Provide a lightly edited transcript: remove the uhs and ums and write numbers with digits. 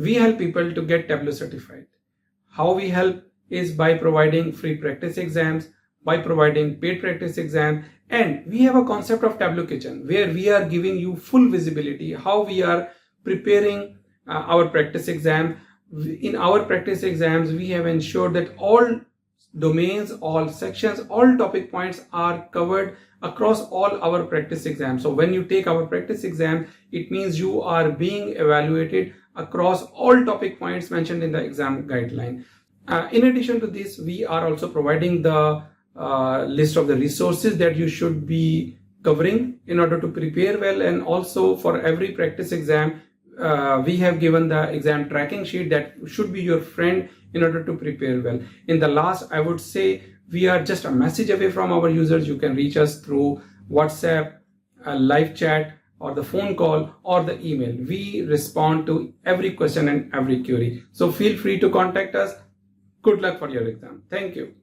we help people to get Tableau certified. How we help is by providing free practice exams, by providing paid practice exam, and we have a concept of Tableau Kitchen where we are giving you full visibility how we are preparing our practice exam. In our practice exams, we have ensured that all domains, all sections, all topic points are covered across all our practice exams. So when you take our practice exam, it means you are being evaluated across all topic points mentioned in the exam guideline. In addition to this, we are also providing the list of the resources that you should be covering in order to prepare well, and also for every practice exam we have given the exam tracking sheet that should be your friend in order to prepare well. In the last, I would say we are just a message away from our users. You can reach us through WhatsApp, a live chat, or the phone call, or the email. We respond to every question and every query. So feel free to contact us. Good luck for your exam. Thank you.